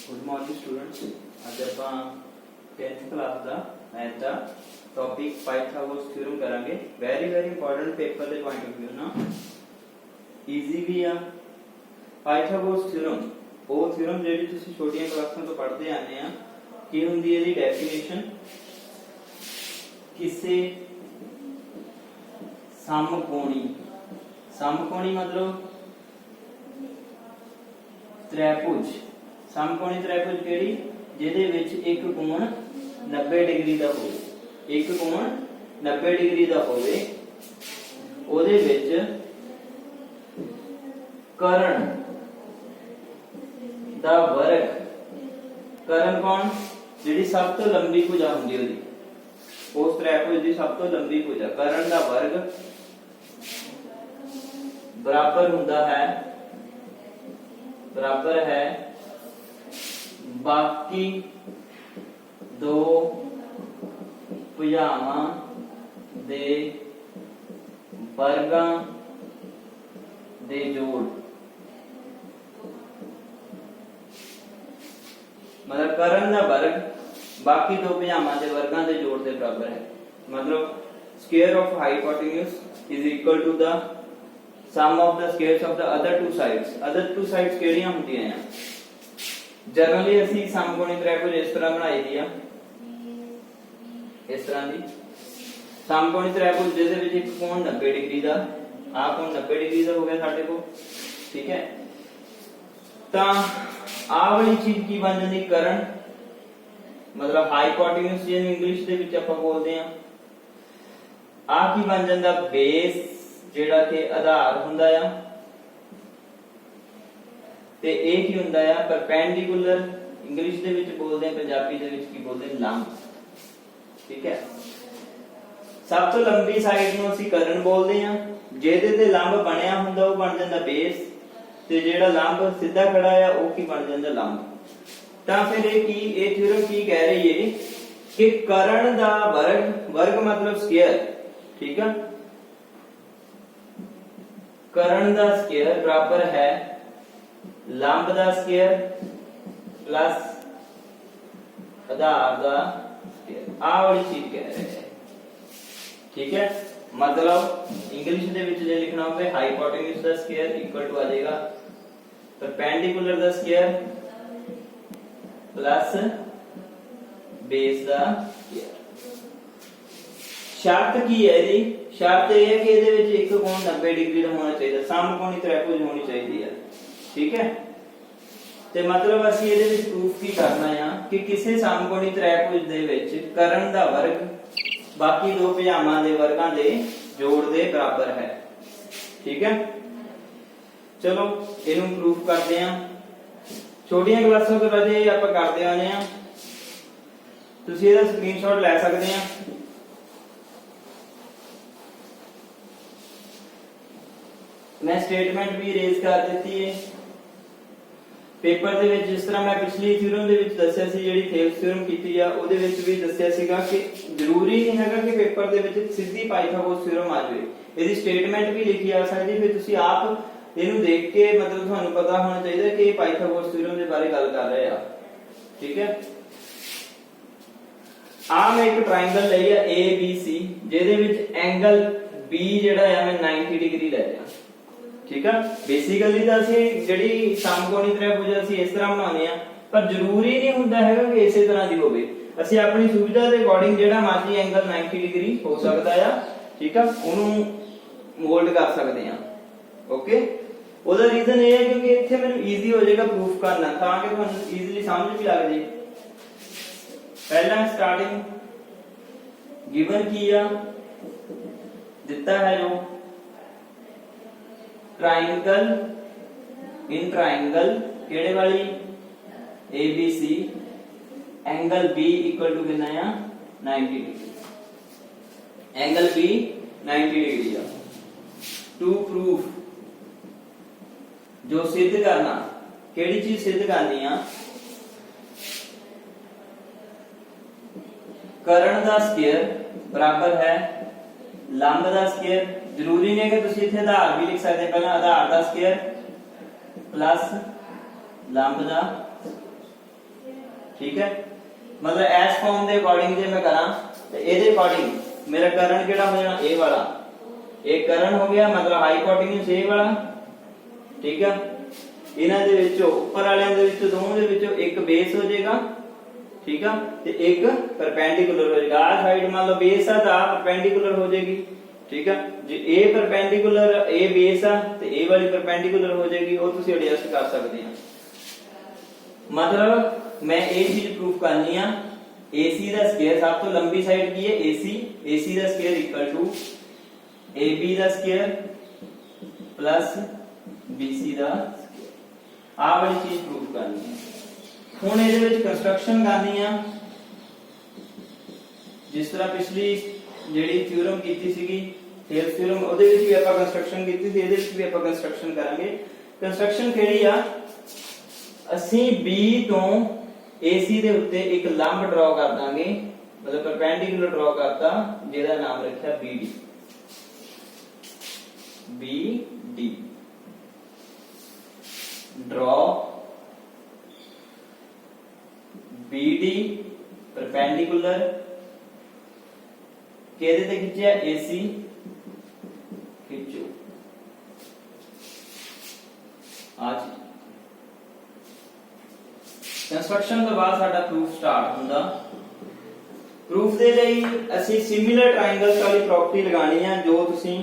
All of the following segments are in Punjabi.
Good morning students. आज आप 10th क्लास का मैथ का टॉपिक पाइथागोरस थ्योरम करांगे। वेरी इंपॉर्टेंट पेपर के पॉइंट ऑफ व्यू ना ईजी भी आ। पाइथागोरस थ्योरम वो थ्योरम ਜਿਹੜੀ ਤੁਸੀਂ ਛੋਟੀਆਂ ਕਲਾਸਾਂ ਤੋਂ ਪੜ੍ਹਦੇ ਆਨੇ ਆ ਕੀ ਹੁੰਦੀ ਹੈ ਇਹਦੀ ਡੈਫੀਨੇਸ਼ਨ ਕਿਸੇ समकोणी मतलब त्रिभुज समकोणी त्रिभुज केड़ी जिहदे विच एक कोण 90 डिग्री दा होवे, एक कोण 90 डिग्री दा होवे, ओदे विच कर्ण दा वर्ग, कर्ण कौन जिहड़ी सब तो लंबी भुजा हुंदी ओदी उस त्रिभुज दी सब तो लंबी भुजा कर्ण दा वर्ग बराबर है बाकी दो भुजावां दे वर्गां दे जोड़। मतलब कर्ण दा वर्ग बाकी दो भुजावां दे वर्गां दे जोड़ दे बराबर है। मतलब square of hypotenuse is equal to the sum of the squares of the other two sides। other two sides ਕਿਹੜੀਆਂ ਹੁੰਦੀਆਂ ਆ? ਜਨਰਲੀ ਅਸੀਂ ਸਮਕੋਣੀ ਤ੍ਰਿਭੁਜ ਇਸ ਤਰ੍ਹਾਂ ਬਣਾਈ ਦੀ ਆ, ਇਸ ਤਰ੍ਹਾਂ ਦੀ ਸਮਕੋਣੀ ਤ੍ਰਿਭੁਜ ਜਿਹਦੇ ਵਿੱਚ ਇੱਕ ਕੋਣ 90 ਡਿਗਰੀ ਦਾ, ਆਹ ਕੋਣ 90 ਡਿਗਰੀ ਦਾ ਹੋ ਗਿਆ ਸਾਡੇ ਕੋਲ, ਠੀਕ ਹੈ। ਤਾਂ ਆਹ ਵਾਲੀ ਚੀਜ਼ ਕੀ ਬਣ ਜਾਂਦੀ? ਕर्ण ਮਤਲਬ ਹਾਈਪੋਟੇਨਸ ਜਿਹਨੂੰ ਇੰਗਲਿਸ਼ ਦੇ ਵਿੱਚ ਆਪਾਂ ਬੋਲਦੇ ਆ। ਆਹ ਕੀ ਬਣ ਜਾਂਦਾ? ਬੇਸ ਜਿਹੜਾ ਕਿ ਆਧਾਰ ਹੁੰਦਾ ਆ, ਤੇ ਇਹ ਕੀ ਹੁੰਦਾ ਆ? ਪਰਪੈਂਡੀਕੂਲਰ ਇੰਗਲਿਸ਼ ਦੇ ਵਿੱਚ ਬੋਲਦੇ ਆ, ਪੰਜਾਬੀ ਦੇ ਵਿੱਚ ਕੀ ਬੋਲਦੇ? ਲੰਬ। ਠੀਕ ਹੈ। ਸਭ ਤੋਂ ਲੰਬੀ ਸਾਈਡ ਨੂੰ ਅਸੀਂ ਕर्ण ਬੋਲਦੇ ਆ, ਜਿਹਦੇ ਤੇ ਲੰਬ ਬਣਿਆ ਹੁੰਦਾ ਉਹ ਬਣ ਜਾਂਦਾ ਬੇਸ, ਤੇ ਜਿਹੜਾ ਲੰਬ ਸਿੱਧਾ ਖੜਾ ਆ ਉਹ ਕੀ ਬਣ ਜਾਂਦਾ? ਲੰਬ। ਤਾਂ ਫਿਰ ਇਹ ਥਿਉਰਮ ਕੀ ਕਹਿ ਰਹੀ ਹੈ ਕਿ ਕर्ण ਦਾ वर्ग मतलब स्क्वायर, ठीक है, कर्ण दा स्क्वायर बराबर है लंब दा स्क्वायर प्लस आधार दा स्क्वायर। आ वाली चीज कह रहे हैं, ठीक है। मतलब इंग्लिश दे विच जे लिखना होवे हाइपोटेन्यूज दा स्क्वायर इक्वल टू आ जाएगा परपेंडिकुलर दा स्क्वायर प्लस बेस दा स्क्वायर। शर्त की है जी? शर्त यह है कि ਇਹਦੇ ਵਿੱਚ ਇੱਕ ਕੋਣ 90 ਡਿਗਰੀ ਦਾ ਹੋਣਾ ਚਾਹੀਦਾ, ਸਮਕੋਣੀ ਤ੍ਰਿਭੁਜ ਹੋਣੀ ਚਾਹੀਦੀ ਹੈ, ਠੀਕ ਹੈ। ਤੇ ਮਤਲਬ ਅਸੀਂ ਇਹਦੇ ਵਿੱਚ ਪ੍ਰੂਫ ਕੀ ਕਰਨਾ ਆ ਕਿ ਕਿਸੇ ਸਮਕੋਣੀ ਤ੍ਰਿਭੁਜ ਦੇ ਵਿੱਚ ਕर्ण ਦਾ ਵਰਗ ਬਾਕੀ ਦੋ ਭੁਜਾਵਾਂ ਦੇ ਵਰਗਾਂ ਦੇ ਜੋੜ ਦੇ ਬਰਾਬਰ ਹੈ, ਠੀਕ ਹੈ। ਚਲੋ ਇਹਨੂੰ ਪ੍ਰੂਫ ਕਰਦੇ ਆ। ਛੋਟੀਆਂ ਕਲਾਸਾਂ ਤੋਂ ਰਾਜੇ ਆਪਾਂ ਕਰਦੇ ਆਨੇ ਆ, ਤੁਸੀਂ ਇਹਦਾ ਸਕਰੀਨਸ਼ਾਟ ਲੈ ਸਕਦੇ ਆ। मैं स्टेटमेंट भी रेज कर देती है पेपर ਦੇ ਵਿੱਚ, ਜਿਸ ਤਰ੍ਹਾਂ ਮੈਂ ਪਿਛਲੀ ਥਿਊਰਮ ਦੇ ਵਿੱਚ ਦੱਸਿਆ ਸੀ, ਜਿਹੜੀ ਥੇਲਸ ਥਿਊਰਮ ਕੀਤੀ ਆ ਉਹਦੇ ਵਿੱਚ ਵੀ ਦੱਸਿਆ ਸੀਗਾ ਕਿ ਜ਼ਰੂਰੀ ਨਹੀਂ ਹੈਗਾ ਕਿ ਪੇਪਰ ਦੇ ਵਿੱਚ ਸਿੱਧੀ ਪਾਈਥਾਗੋਰਸ ਥਿਊਰਮ ਆ ਜਾਵੇ, ਇਹਦੀ ਸਟੇਟਮੈਂਟ ਵੀ ਲਿਖੀ ਆ ਸਕਦੀ। ਫਿਰ ਤੁਸੀਂ ਆਪ ਇਹਨੂੰ ਦੇਖ ਕੇ ਮਤਲਬ ਤੁਹਾਨੂੰ ਪਤਾ ਹੋਣਾ ਚਾਹੀਦਾ ਕਿ ਇਹ ਪਾਈਥਾਗੋਰਸ ਥਿਊਰਮ ਦੇ ਬਾਰੇ ਗੱਲ ਕਰ ਰਹੇ ਆ, ਠੀਕ ਹੈ। ਆ ਮੈਂ ਇੱਕ ਟ੍ਰਾਇੰਗਲ ਲਈ ਆ ABC, ਜਿਹਦੇ ਵਿੱਚ ਐਂਗਲ B ਜਿਹੜਾ ਆ ਮੈਂ 90 ਡਿਗਰੀ ਲੈ ਲਿਆ, ठीक है। बेसिकली ਤਾਂ ਅਸੀਂ ਜਿਹੜੀ ਸਮਕੋਣੀ ਤ੍ਰਿਭੁਜ ਅਸੀਂ ਇਸ ਤਰ੍ਹਾਂ ਬਣਾਉਂਦੇ ਆ, ਪਰ ਜ਼ਰੂਰੀ ਨਹੀਂ ਹੁੰਦਾ ਹੈਗਾ ਕਿ ਇਸੇ ਤਰ੍ਹਾਂ ਦੀ ਹੋਵੇ। ਅਸੀਂ ਆਪਣੀ ਸੁਵਿਧਾ ਦੇ ਅਕੋਰਡਿੰਗ ਜਿਹੜਾ ਮਰਜ਼ੀ ਐਂਗਲ 90 ਡਿਗਰੀ ਹੋ ਸਕਦਾ ਆ, ਠੀਕ ਆ, ਉਹਨੂੰ ਮੋਲਡ ਕਰ ਸਕਦੇ ਆ, ਓਕੇ। ਉਹਦਾ ਰੀਜ਼ਨ ਇਹ ਹੈ ਕਿਉਂਕਿ ਇੱਥੇ ਮੈਨੂੰ ਈਜ਼ੀ ਹੋ ਜਾਏਗਾ ਪ੍ਰੂਫ ਕਰਨਾ, ਤਾਂ ਕਿ ਤੁਹਾਨੂੰ ਈਜ਼ੀਲੀ ਸਮਝ ਵੀ ਲੱਗ ਜੇ। ਪਹਿਲਾਂ ਸਟਾਰਟਿੰਗ ਗਿਵਨ ਕੀ ਆ ਦਿੱਤਾ ਹੈ ਜੋ ट्राइंगल इन ट्राइंगल केड़े वाली ABC angle B equal to कितना है 90 डिग्री, एंगल B 90 डिग्री है। टू प्रूफ जो सिद्ध करना, केड़ी चीज सिद्ध करनी है? कर्ण दा स्क्वायर बराबर है लंब दा स्क्वायर। जरूरी नहीं है कि तुसी इथे आधार भी लिख सकते, पहला आधार दा स्क्वायर प्लस लंब दा ठीक है मतलब एस फॉर्म के अकॉर्डिंग जे मैं करा तो ये अकॉर्डिंग मेरा करण केड़ा हो जाना ए वाला एक करण हो गया मतलब हाइपोटेन्यूज ए वाला ठीक है इन्हां दे विचों ऊपर वालियां दे विचों दोवां दे विचों एक बेस हो जाएगा ठीक है ते एक परपेंडिकुलर हो जाएगा आ साइड मान लो बेस है तो आ परपेंडिकुलर हो जाएगी ठीक है जे ए परपेंडिकुलर ए बेस है तो ए वाली परपेंडिकुलर हो जाएगी वो तुसी एडजस्ट कर सकते हैं मतलब मैं ये चीज प्रूफ करनी है AC दा स्क्वायर सब तो लंबी साइड की है AC दा स्क्वायर इक्वल टू AB दा स्क्वायर प्लस BC दा स्क्वायर आ वाली चीज प्रूफ करनी है हुण ਇਹਦੇ ਵਿੱਚ ਕੰਸਟਰਕਸ਼ਨ ਕਰਨੀ ਆ ਜਿਸ ਤਰ੍ਹਾਂ ਪਿਛਲੀ ਜਿਹੜੀ ਥਿਊਰਮ ਕੀਤੀ ਸੀਗੀ ਥੇਲਸ ਥਿਊਰਮ ਉਹਦੇ ਵਿੱਚ ਵੀ ਆਪਾਂ ਕੰਸਟਰਕਸ਼ਨ ਕੀਤੀ ਸੀ ਇਹਦੇ ਵਿੱਚ ਵੀ ਆਪਾਂ ਕੰਸਟਰਕਸ਼ਨ ਕਰਾਂਗੇ ਕੰਸਟਰਕਸ਼ਨ ਕਿਹੜੀ ਆ ਅਸੀਂ B ਤੋਂ AC ਦੇ ਉੱਤੇ ਇੱਕ ਲੰਬ ਡਰਾ ਕਰ ਦਾਂਗੇ मतलब परपेंडिकुलर ड्रॉ करता ਜਿਹਦਾ ਨਾਮ ਰੱਖਿਆ BD draw BD perpendicular ਕਿਹਦੇ ਤੇ ਖਿੱਚਿਆ AC ਖਿੱਚੋ आज ਕੰਸਟਰਕਸ਼ਨ ਤੋਂ ਬਾਅਦ ਸਾਡਾ ਪ੍ਰੂਫ ਸਟਾਰਟ ਹੁੰਦਾ ਪ੍ਰੂਫ ਦੇ ਲਈ ਅਸੀਂ ਸਿਮਿਲਰ ਟ੍ਰਾਇੰਗਲਸ ਵਾਲੀ ਪ੍ਰੋਪਰਟੀ ਲਗਾਣੀ ਹੈ ਜੋ ਤੁਸੀਂ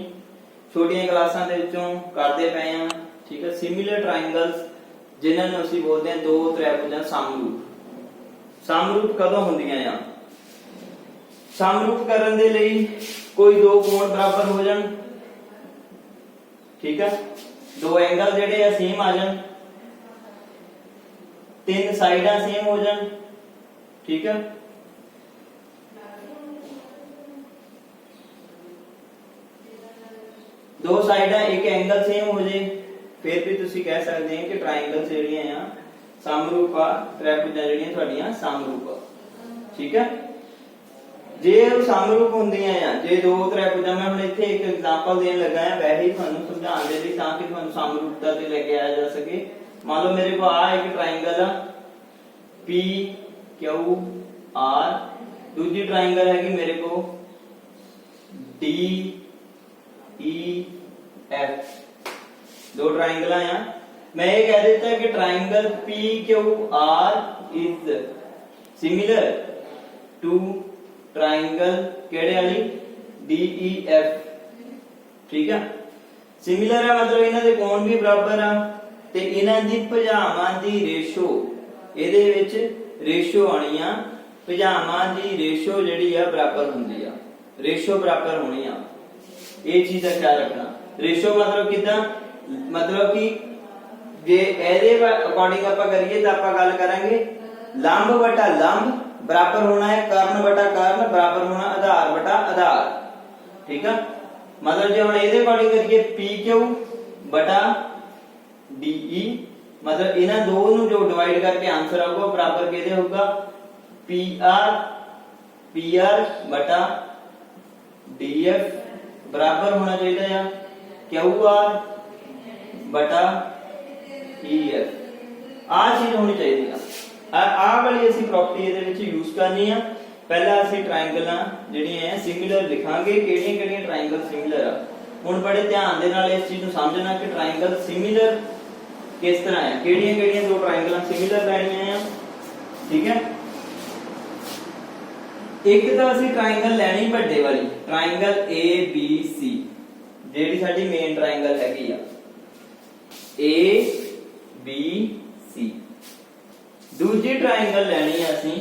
ਛੋਟੀਆਂ ਕਲਾਸਾਂ ਦੇ ਵਿੱਚੋਂ ਕਰਦੇ ਪਏ ਆ ਠੀਕ ਹੈ ਸਿਮਿਲਰ ਟ੍ਰਾਇੰਗਲਸ ਜਿਨ੍ਹਾਂ ਨੂੰ ਅਸੀਂ ਬੋਲਦੇ ਹਾਂ ਦੋ ਤ੍ਰਿਭੁਜਾਂ ਸਮਰੂਪ ਕਦੋਂ ਹੁੰਦੀਆਂ ਆ ਸਮਰੂਪ ਕਰਨ ਦੇ ਲਈ ਕੋਈ ਦੋ ਕੋਣ ਬਰਾਬਰ ਹੋ ਜਾਣ ਠੀਕ ਹੈ ਦੋ ਐਂਗਲ ਜਿਹੜੇ ਆ ਸੇਮ ਆ ਜਾਣ तीन साइडा सेम हो जान ठीक है दो साइडा एक एंगल सेम हो जाए फिर भी तुसी कह सकते हैं कि ट्रायंगल ਜਿਹੜੀਆਂ ਆ ਸਮਰੂਪ ਆ ਤ੍ਰਿਭੁਜਾਂ ਜਿਹੜੀਆਂ ਤੁਹਾਡੀਆਂ ਸਮਰੂਪ ਆ ਠੀਕ ਹੈ ਜੇ ਉਹ ਸਮਰੂਪ ਹੁੰਦੀਆਂ ਆ ਜੇ ਦੋ ਤ੍ਰਿਭੁਜਾਂ ਮੈਂ ਹੁਣ ਇੱਥੇ ਇੱਕ ਐਗਜ਼ਾਮਪਲ ਦੇਣ ਲੱਗਾ ਆ ਵੈਸੇ ਹੀ ਤੁਹਾਨੂੰ ਸਮਝਾਉਣ ਦੇ ਲਈ ਤਾਂ ਕਿ ਤੁਹਾਨੂੰ ਸਮਰੂਪਤਾ ਤੇ ਲੈ ਕੇ ਆਇਆ ਜਾ ਸਕੇ मान लो मेरे को आ एक ट्रायंगल है P Q R दूसरी ट्रायंगल है कि मेरे को D E F दो ट्रायंगल हैं मैं ये कह देता है कि triangle P Q R is similar to triangle केड़े वाली D E F ठीक है सिमिलर है मतलब इन्हां दे कोण भी बराबर आ ਤੇ ਇਹਨਾਂ ਦੀ ਭੁਜਾਵਾਂ ਦੀ ਰੇਸ਼ੋ ਇਹਦੇ ਵਿੱਚ ਰੇਸ਼ੋ ਆਣੀ ਆ ਭੁਜਾਵਾਂ ਦੀ ਰੇਸ਼ੋ ਜਿਹੜੀ ਆ ਬਰਾਬਰ ਹੁੰਦੀ ਆ ਰੇਸ਼ੋ ਬਰਾਬਰ ਹੋਣੀ ਆ ਇਹ ਚੀਜ਼ ਦਾ ਖਿਆਲ ਰੱਖਣਾ ਰੇਸ਼ੋ ਮਤਲਬ ਕਿਦਾਂ ਮਤਲਬ ਕਿ ਜੇ ਇਹਦੇ ਅਕੋਰਡਿੰਗ ਆਪਾਂ ਕਰੀਏ ਤਾਂ ਆਪਾਂ ਗੱਲ ਕਰਾਂਗੇ ਲੰਬ ਵਟਾ ਲੰਬ ਬਰਾਬਰ ਹੋਣਾ ਹੈ ਕਰਨ ਵਟਾ ਕਰਨ ਬਰਾਬਰ ਹੋਣਾ ਆਧਾਰ ਵਟਾ ਆਧਾਰ ਠੀਕ ਆ ਮਤਲਬ ਜੇ ਹੁਣ ਇਹਦੇ ਅਕੋਰਡਿੰਗ ਕਰੀਏ PQ ਵਟਾ DE मतलब इन्हां दो नु जो डिवाइड करके आंसर आऊगा बराबर केदे होगा PR बटा DF बराबर होना चाहिए या QR बटा EF आ चीज होनी चाहिए आ वाली ਅਸੀਂ प्रॉपर्टी ਇਹਦੇ ਵਿੱਚ ਯੂਜ਼ ਕਰਨੀ ਆ ਪਹਿਲਾਂ ਅਸੀਂ ਟ੍ਰਾਇੰਗਲਾਂ ਜਿਹੜੀਆਂ ਹੈ ਸਿਮਿਲਰ ਲਿਖਾਂਗੇ ਕਿਹੜੀਆਂ ਟ੍ਰਾਇੰਗਲ ਸਿਮਿਲਰ ਆ ਹੁਣ ਬੜੇ ਧਿਆਨ ਦੇ ਨਾਲ ਇਸ ਚੀਜ਼ ਨੂੰ ਸਮਝਣਾ ਕਿ ਟ੍ਰਾਇੰਗਲ ਸਿਮਿਲਰ किस तरह है केड़ियां दो ट्रायंगल सिमिलर लेनियां है ठीक है एक तो ਅਸੀਂ ट्रायंगल ਲੈਣੀ ਵੱਡੇ ਵਾਲੀ ट्रायंगल ABC ਜਿਹੜੀ ਸਾਡੀ ਮੇਨ ट्रायंगल ਹੈਗੀ ਆ ABC ਦੂਜੀ ट्रायंगल ਲੈਣੀ ਹੈ ਅਸੀਂ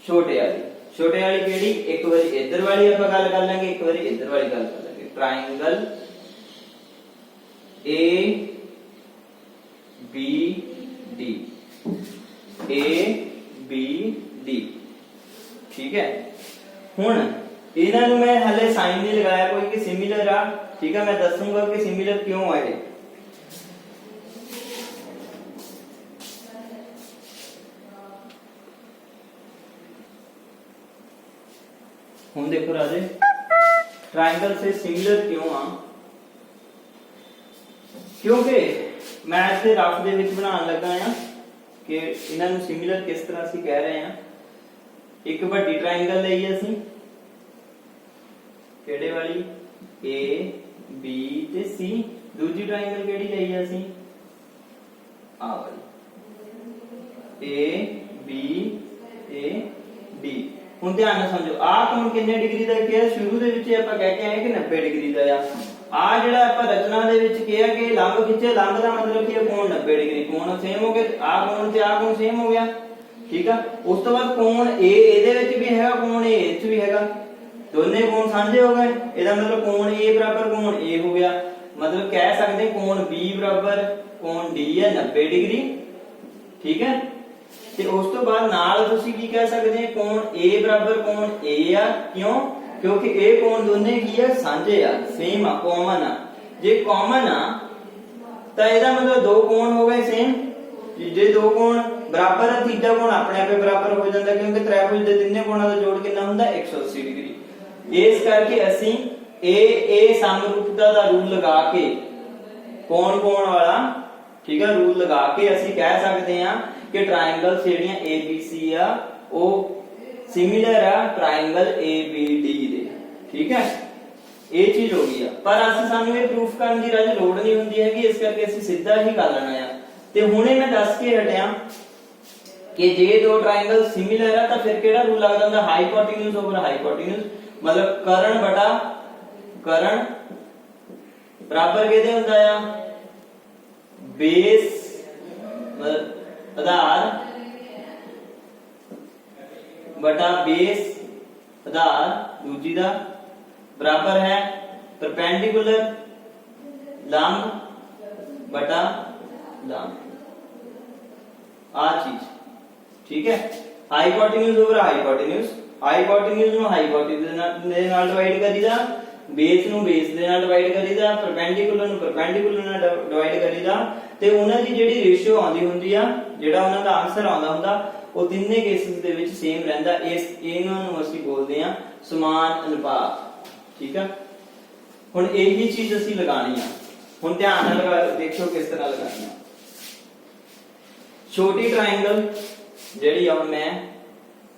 ਛੋਟੇ ਵਾਲੀ ਕਿਹੜੀ ਇੱਕ ਵਾਰੀ ਇੱਧਰ ਵਾਲੀ ਆਪਾਂ ਗੱਲ ਕਰ ਲਾਂਗੇ ਇੱਕ ਵਾਰੀ ਇੱਧਰ ਵਾਲੀ ਗੱਲ ਕਰ ਲਾਂਗੇ ट्रायंगल A B D ठीक है हुन इन्हां नु मैं हले साइन नहीं लगाया कोई कि सिमिलर आ ठीक है मैं दसूंगा कि सिमिलर क्यों आए हुन देखो राजे ट्रायंगल से सिमिलर क्यों आ क्योंकि मैं इसे रफ दे विच बनाउण लगा आ कि इन्हां नूं सिमिलर किस तरह ਅਸੀਂ ਕਹਿ ਰਹੇ ਹਾਂ। एक ਵੱਡੀ ट्रायंगल ਲਈ ਅਸੀਂ ਕਿਹੜੇ ਵਾਲੀ A B ਤੇ C, ਦੂਜੀ ट्रायंगल ਕਿਹੜੀ ਲਈ ਅਸੀਂ ਆ ਵਾਲੀ A B ਤੇ D। ਹੁਣ ਧਿਆਨ ਨਾਲ ਸਮਝੋ ਆ ਕੋਣ ਕਿੰਨੇ ਡਿਗਰੀ ਦਾ ਕਿਹਾ, ਸ਼ੁਰੂ ਦੇ ਵਿੱਚ ਆਪਾਂ ਕਹਿ ਕੇ ਆਏ ਕਿ 90 ਡਿਗਰੀ ਦਾ ਆ ਜਿਹੜਾ ਆਪਾਂ ਰਚਨਾ ਦੇ ਵਿੱਚ ਕਿਹਾ ਕਿ ਲੰਬ ਖਿੱਚੇ, ਲੰਬ ਦਾ ਮਤਲਬ ਕੀ ਹੈ ਕੋਣ 90 ਡਿਗਰੀ, ਕੋਣ ਸੇਮ ਹੋ ਗਏ, ਆ ਕੋਣ ਤੇ ਆ ਕੋਣ ਸੇਮ ਹੋ ਗਿਆ, ਠੀਕ ਆ। ਉਸ ਤੋਂ ਬਾਅਦ ਕੋਣ A ਇਹਦੇ ਵਿੱਚ ਵੀ ਹੈਗਾ, ਕੋਣ A ਇਹ 'ਚ ਵੀ ਹੈਗਾ, ਦੋਨੇ ਕੋਣ ਸਾਂਝੇ ਹੋ ਗਏ, ਇਹਦਾ ਮਤਲਬ ਕੋਣ A ਬਰਾਬਰ ਕੋਣ A ਹੋ ਗਿਆ। ਮਤਲਬ ਕਹਿ ਸਕਦੇ ਕੋਣ B ਬਰਾਬਰ ਕੋਣ D ਹੈ 90 ਡਿਗਰੀ, ਠੀਕ ਹੈ। ਤੇ ਉਸ ਤੋਂ ਬਾਅਦ ਨਾਲ ਤੁਸੀਂ ਕੀ ਕਹਿ ਸਕਦੇ ਕੋਣ A ਬਰਾਬਰ ਕੋਣ A ਆ, ਕਿਉਂ? ਕਿਉਂਕਿ ਇਹ ਕੋਣ ਦੋਨੇ ਕੀ ਆ ਸਾਂਝੇ ਆ, ਸੇਮ ਆ, ਕਾਮਨ ਆ। ਜੇ ਕਾਮਨ ਆ ਤਾਂ ਇਹਦਾ ਮਤਲਬ ਦੋ ਕੋਣ ਹੋ ਗਏ ਸੇਮ, ਜੇ ਦੋ ਕੋਣ ਬਰਾਬਰ ਆ ਤੀਜਾ ਕੋਣ ਆਪਣੇ ਆਪੇ ਬਰਾਬਰ ਹੋ ਜਾਂਦਾ, ਕਿਉਂਕਿ ਤ੍ਰਿਭੁਜ ਦੇ ਤਿੰਨੇ ਕੋਣਾਂ ਦਾ ਜੋੜ ਕਿੰਨਾ ਹੁੰਦਾ 180 ਡਿਗਰੀ। ਇਸ ਕਰਕੇ ਅਸੀਂ ਇਹ ਸਮਰੂਪਤਾ ਦਾ ਰੂਲ ਲਗਾ ਕੇ ਕੋਣ ਵਾਲਾ, ਠੀਕ ਹੈ, ਰੂਲ ਲਗਾ ਕੇ ਅਸੀਂ ਕਹਿ ਸਕਦੇ ਹਾਂ ਕਿ ਟ੍ਰਾਇੰਗਲ ਜਿਹੜੀਆਂ ABC ਆ ਉਹ ਸਿਮਿਲਰ ਆ ਟ੍ਰਾਇੰਗਲ ABD ਦੇ, ਠੀਕ ਹੈ। ਇਹ ਚੀਜ਼ ਹੋ ਗਈ ਆ, ਪਰ ਸਾਨੂੰ ਇਹ ਪ੍ਰੂਫ ਕਰਨ ਦੀ ਰਾਜ ਲੋੜ ਨਹੀਂ ਹੁੰਦੀ ਹੈਗੀ, ਇਸ ਕਰਕੇ ਅਸੀਂ ਸਿੱਧਾ ਹੀ ਕਰ ਲੈਣਾ ਆ। ਤੇ ਹੁਣੇ ਮੈਂ ਦੱਸ ਕੇ ਹਟਿਆ ਕਿ ਜੇ ਦੋ ਟ੍ਰਾਇੰਗਲ ਸਿਮਿਲਰ ਆ ਤਾਂ ਫਿਰ ਕਿਹੜਾ ਰੂਲ ਲੱਗਦਾ ਹੁੰਦਾ, ਹਾਈਪੋਟੇਨਿਊਜ਼ ਓਵਰ ਹਾਈਪੋਟੇਨਿਊਜ਼, ਮਤਲਬ ਕਰਨ ਬਟਾ ਕਰਨ ਬਰਾਬਰ ਕਿਹਦੇ ਹੁੰਦਾ ਆ, ਬੇਸ ਮਤਲਬ ਆਧਾਰ बटा बेस आधार दूजी दा बराबर है परपेंडिकुलर लंब बटा लंब, आ चीज, ठीक है। हाइपोटेन्यूज ओवर हाइपोटेन्यूज, हाइपोटेन्यूज नु हाइपोटेन्यूज दे नाल डिवाइड करीदा, बेस नु बेस दे नाल डिवाइड करीदा, परपेंडिकुलर नु परपेंडिकुलर नाल डिवाइड करीदा, ते उन्हां दी जेहड़ी रेशियो आंदी हुंदी आ, जेहड़ा उन्हां दा आंसर आंदा हुंदा ਉਹ ਤਿੰਨੇ ਕੇਸਿਸ ਦੇ ਵਿੱਚ ਸੇਮ ਰਹਿੰਦਾ। ਇਹਨਾਂ ਨੂੰ ਅਸੀਂ ਬੋਲਦੇ ਆ ਸਮਾਨ ਅਨੁਪਾਤ, ਠੀਕ ਆ। ਹੁਣ ਇਹੀ ਚੀਜ਼ ਅਸੀਂ ਲਗਾਣੀ ਆ, ਹੁਣ ਧਿਆਨ ਨਾਲ ਦੇਖੋ ਕਿਸ ਤਰ੍ਹਾਂ ਲਗਾਣੀ ਆ। ਛੋਟੀ ਟ੍ਰਾਇੰਗਲ ਜਿਹੜੀ ਆ, ਮੈਂ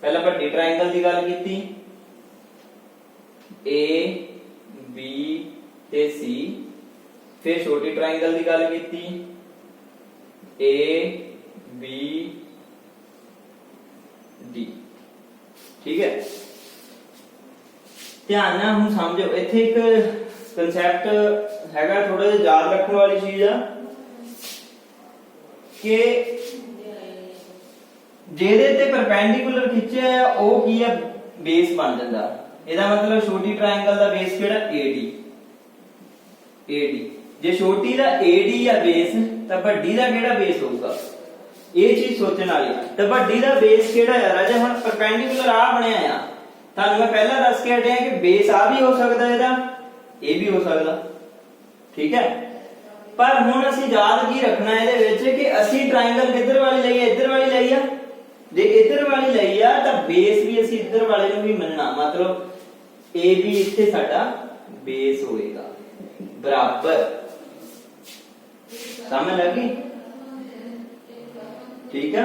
ਪਹਿਲਾਂ ਵੱਡੀ ਟ੍ਰਾਇੰਗਲ ਦੀ ਗੱਲ ਕੀਤੀ A B ਤੇ C, ਫਿਰ ਛੋਟੀ ਟ੍ਰਾਇੰਗਲ ਦੀ ਗੱਲ ਕੀਤੀ A B D, ठीक है। ध्यान ना हम समझो, इत्थे एक कंसेप्ट हैगा थोड़ा जिहा याद रखने वाली चीज आ कि जेदे ते परपेंडिकुलर खिंचिया है वो की है बेस बन जांदा। ਇਹਦਾ मतलब छोटी ट्रायंगल ਦਾ बेस ਕਿਹੜਾ AD। ਜੇ ਛੋਟੀ ਦਾ AD ਆ बेस ਤਾਂ ਵੱਡੀ ਦਾ ਕਿਹੜਾ बेस ਹੋਊਗਾ, ਇਹ ਚੀਜ਼ ਸੋਚਣ ਵਾਲੀ। ਤੇ ਵੱਡੀ ਦਾ ਬੇਸ ਕਿਹੜਾ ਆ ਰਾਜਾ, ਹੁਣ ਪਰਪੈਂਡੀਕੂਲਰ ਆ ਬਣਿਆ ਆ, ਤੁਹਾਨੂੰ ਮੈਂ ਪਹਿਲਾਂ ਦੱਸ ਕੇ ਹਟਿਆ ਕਿ ਬੇਸ ਆ ਵੀ ਹੋ ਸਕਦਾ, ਇਹਦਾ ਇਹ ਵੀ ਹੋ ਸਕਦਾ, ਠੀਕ ਹੈ। ਪਰ ਹੁਣ ਅਸੀਂ ਯਾਦ ਕੀ ਰੱਖਣਾ ਇਹਦੇ ਵਿੱਚ ਕਿ ਅਸੀਂ ਟ੍ਰਾਇੰਗਲ ਕਿੱਧਰ ਵਾਲੀ ਲਈ ਆ, ਇੱਧਰ ਵਾਲੀ ਲਈ ਆ। ਜੇ ਇੱਧਰ ਵਾਲੀ ਲਈ ਆ ਤਾਂ ਬੇਸ ਵੀ ਅਸੀਂ ਇੱਧਰ ਵਾਲੇ ਨੂੰ ਵੀ ਮੰਨਣਾ, ਮਤਲਬ AB ਇੱਥੇ ਸਾਡਾ ਬੇਸ ਹੋਏਗਾ ਬਰਾਬਰ, ਸਮਝ ਲੱਗੀ, ਠੀਕ ਹੈ।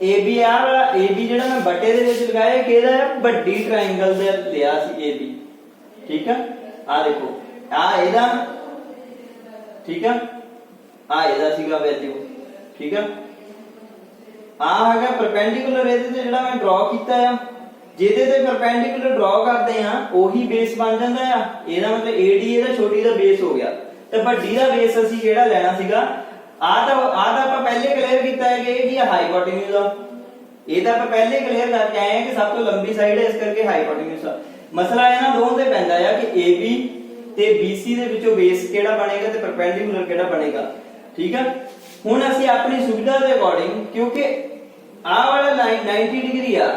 AB ਆ ਵਾਲਾ AB ਜਿਹੜਾ ਮੈਂ ਬਟੇ ਦੇ ਵਿੱਚ ਲਗਾਇਆ ਕਿਹਦਾ ਹੈ, ਵੱਡੀ ਟ੍ਰਾਇੰਗਲ ਦਾ ਲਿਆ ਸੀ AB, ਠੀਕ ਹੈ। ਆ ਦੇਖੋ ਆ ਇਹਦਾ, ਠੀਕ ਹੈ, ਆ ਇਹਦਾ ਸੀਗਾ ਵੈਲਿਊ, ਠੀਕ ਹੈ। ਆ ਹੈਗਾ ਪਰਪੈਂਡੀਕੂਲਰ, ਇਹਦੇ ਤੇ ਜਿਹੜਾ ਮੈਂ ਡਰਾ ਕੀਤਾ ਆ, ਜਿਹਦੇ ਤੇ ਪਰਪੈਂਡੀਕੂਲਰ ਡਰਾ ਕਰਦੇ ਆ ਉਹੀ ਬੇਸ ਬਣ ਜਾਂਦਾ ਆ। ਇਹਦਾ ਮਤਲਬ AD ਇਹਦਾ ਛੋਟੀ ਦਾ ਬੇਸ ਹੋ ਗਿਆ, ਤੇ ਵੱਡੀ ਦਾ ਬੇਸ ਅਸੀਂ ਕਿਹੜਾ ਲੈਣਾ ਸੀਗਾ, ਆ ਤਾਂ ਆਪਾਂ ਪਹਿਲੇ ਕਲੀਅਰ ਕੀਤਾ ਹੈ ਕਿ ਇਹ ਕੀ ਹੈ ਹਾਈਪੋਟੇਨਿਊਜ਼ ਆ। ਇਹ ਤਾਂ ਆਪਾਂ ਪਹਿਲੇ ਕਲੀਅਰ ਕਰਕੇ ਆਏ ਹਾਂ ਕਿ ਸਭ ਤੋਂ ਲੰਬੀ ਸਾਈਡ ਹੈ, ਇਸ ਕਰਕੇ ਹਾਈਪੋਟੇਨਿਊਜ਼ ਆ। ਮਸਲਾ ਇਹਨਾਂ ਦੋਵਾਂ ਤੇ ਪੈਂਦਾ ਆ ਕਿ AB ਤੇ BC ਦੇ ਵਿੱਚੋਂ ਬੇਸ ਕਿਹੜਾ ਬਣੇਗਾ ਤੇ ਪਰਪੈਂਡੀਕੂਲਰ ਕਿਹੜਾ ਬਣੇਗਾ, ਠੀਕ ਹੈ। ਹੁਣ ਅਸੀਂ ਆਪਣੀ ਸੁਵਿਧਾ ਦੇ ਅਕੋਰਡਿੰਗ, ਕਿਉਂਕਿ ਆਹ ਵਾਲਾ ਲਾਈਨ 90 ਡਿਗਰੀ ਆ,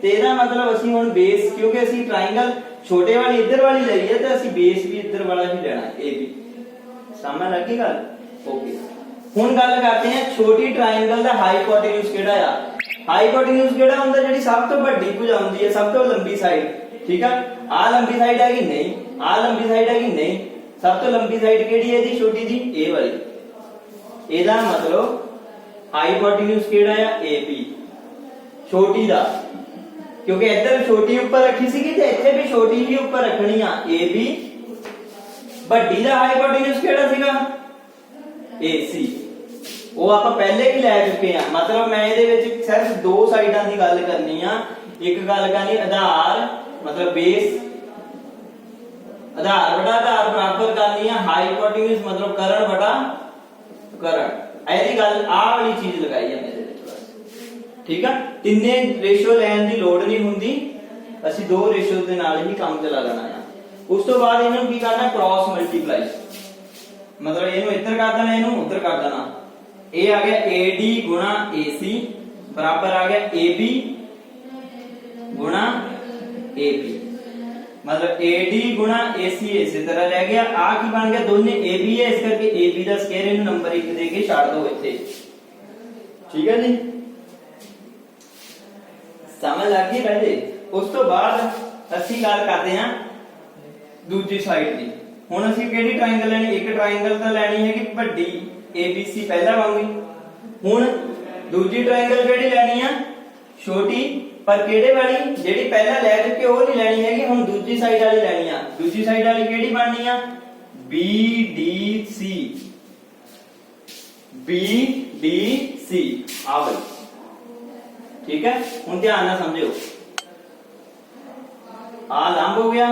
ਤੇ ਇਹਦਾ ਮਤਲਬ ਅਸੀਂ ਹੁਣ ਬੇਸ, ਕਿਉਂਕਿ ਅਸੀਂ ट्रायंगल छोटे वाली इधर वाली ਲਈ ਹੈ ਤੇ ਅਸੀਂ ਬੇਸ ਵੀ ਇੱਧਰ ਵਾਲਾ ਹੀ ਲੈਣਾ AB। ਸਮਝ ਲੱਗੀ ਗੱਲ? ਓਕੇ। ਹੁਣ ਗੱਲ ਕਰਦੇ ਹਾਂ ਛੋਟੀ ट्रायंगल ਦਾ ਹਾਈਪੋਟੇਨਿਊਜ਼ ਕਿਹੜਾ ਆ। ਹਾਈਪੋਟੇਨਿਊਜ਼ ਕਿਹੜਾ ਹੁੰਦਾ, ਜਿਹੜੀ ਸਭ ਤੋਂ ਵੱਡੀ ਭੁਜਾ ਹੁੰਦੀ ਹੈ, ਸਭ ਤੋਂ ਲੰਬੀ ਸਾਈਡ, ਠੀਕ ਆ। ਆ ਲੰਬੀ ਸਾਈਡ ਹੈ ਕਿ ਨਹੀਂ, ਆ ਲੰਬੀ ਸਾਈਡ ਹੈ ਕਿ ਨਹੀਂ, ਸਭ ਤੋਂ ਲੰਬੀ ਸਾਈਡ ਕਿਹੜੀ ਹੈ ਇਹਦੀ, ਛੋਟੀ ਦੀ, ਇਹ ਵਾਲੀ, ਇਹਦਾ ਮਤਲਬ ਹਾਈਪੋਟੇन्यूज ਕਿਹੜਾ ਆ AB ਛੋਟੀ ਦਾ क्योंकि इधर छोटी ऊपर रखी सी ते इत्थे भी छोटी ही ऊपर रखनी आ AB बड़ी दा हाइपोटेन्यूज केड़ा सीगा AC वो आप पहले भी लै चुके हैं मतलब मैं ਇਹਦੇ ਵਿੱਚ सिर्फ दो साइडां ਦੀ ਗੱਲ करनी आ एक गल करनी आधार मतलब बेस आधार बटा आधार बराबर करनी है हाइपोटेन्यूज मतलब करण बटा करण ऐसी गल आ वाली चीज लगाई है मेरे ठीक है तिन्ने रेशियो लैन दी लोड नहीं हुंदी ਅਸੀਂ दो रेशियो ਦੇ ਨਾਲ ਹੀ ਕੰਮ ਚਲਾ ਲੈਣਾ ਆ ਉਸ ਤੋਂ ਬਾਅਦ ਇਹਨਾਂ ਨੂੰ ਕੀ ਕਰਨਾ ਕ੍ਰਾਸ ਮਲਟੀਪਲਾਈ मतलब ਇਹਨੂੰ ਇੱਧਰ ਕਰ ਦੇਣਾ ਇਹਨੂੰ ਉੱਧਰ ਕਰ ਦੇਣਾ ਇਹ ਆ ਗਿਆ AD ਗੁਣਾ AC ਬਰਾਬਰ ਆ ਗਿਆ AB गुणा AB मतलब AD गुणा AC इसी तरह रह गया आ की बन गया दोनों AB है इस करके AB का स्क्वायर इन नंबर 1 दे के छाड़ दो इथे ठीक है जी समझ लग गई पहले उस तो बाद ਅਸੀਂ ਗੱਲ ਕਰਦੇ ਹਾਂ ਦੂਜੀ ਸਾਈਡ ਦੀ ਹੁਣ ਅਸੀਂ ਕਿਹੜੀ ਟ੍ਰਾਇੰਗਲ ਲੈਣੀ ਇੱਕ ਟ੍ਰਾਇੰਗਲ ਤਾਂ ਲੈਣੀ ਹੈ ਕਿ ਵੱਡੀ ABC ਪਹਿਲਾਂ ਵਾਂਗੀ ਹੁਣ ਦੂਜੀ ਟ੍ਰਾਇੰਗਲ ਕਿਹੜੀ ਲੈਣੀ ਆ ਛੋਟੀ पर केड़े वाली जेडी पहला ले चुके वो नहीं लेनी हैगी हुन दूसरी साइड वाली लेनी आ दूसरी साइड वाली केड़ी बननी आ BDC आ वाली ठीक है हुन ध्यान नाल समझो आ लंब हो गया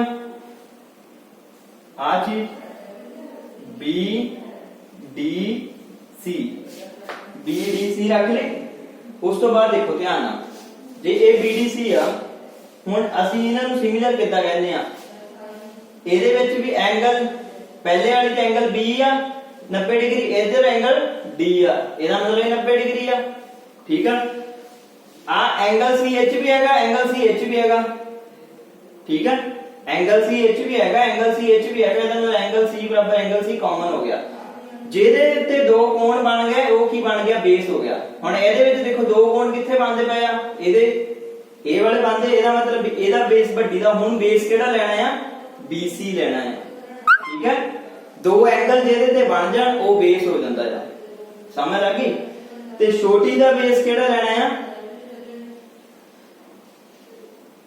आ चीज BDC रख ले उस तो बाद देखो ध्यान नाल जे ए BDC आ हुन ਅਸੀਂ ਇਹਨਾਂ ਨੂੰ ਸਿਮਿਲਰ ਕਿੱਦਾਂ ਕਹਿੰਦੇ ਆ ਇਹਦੇ ਵਿੱਚ ਵੀ ਐਂਗਲ ਪਹਿਲੇ ਵਾਲੀ ਤੇ ਐਂਗਲ B ਆ 90 ਡਿਗਰੀ ਇਧਰ ਐਂਗਲ D ਆ ਇਹਦਾ ਮਤਲਬ ਇਹ 90 ਡਿਗਰੀ ਆ ਠੀਕ ਆ ਆ ਐਂਗਲ CH ਵੀ ਹੈਗਾ ਐਂਗਲ CH ਵੀ ਹੈਗਾ ਠੀਕ ਆ ਐਂਗਲ CH ਵੀ ਹੈਗਾ ਐਂਗਲ CH ਵੀ ਹੈਗਾ ਇਹਦਾ ਮਤਲਬ ਐਂਗਲ C ਬਰਾਬਰ ਐਂਗਲ C ਕਾਮਨ ਹੋ ਗਿਆ ਜਿਹਦੇ ਉੱਤੇ ਦੋ ਕੋਣ ਬਣ ਗਏ ਉਹ ਕੀ ਬਣ ਗਿਆ ਬੇਸ ਹੋ ਗਿਆ ਹੁਣ ਇਹਦੇ ਵਿੱਚ ਦੇਖੋ ਦੋ ਕੋਣ ਕਿੱਥੇ ਬਣਦੇ ਪਏ ਆ ਇਹਦੇ ਇਹ ਵਾਲੇ ਬਣਦੇ ਇਹਦਾ ਮਤਲਬ ਇਹਦਾ ਬੇਸ ਵੱਡੀ ਦਾ ਹੁਣ ਬੇਸ ਕਿਹੜਾ ਲੈਣਾ ਆ BC ਲੈਣਾ ਹੈ ਠੀਕ ਹੈ ਦੋ ਐਂਗਲ ਜਿਹਦੇ ਤੇ ਬਣ ਜਾਣ ਉਹ ਬੇਸ ਹੋ ਜਾਂਦਾ ਆ ਸਮਝ ਆ ਗਈ ਤੇ ਛੋਟੀ ਦਾ ਬੇਸ ਕਿਹੜਾ ਲੈਣਾ ਆ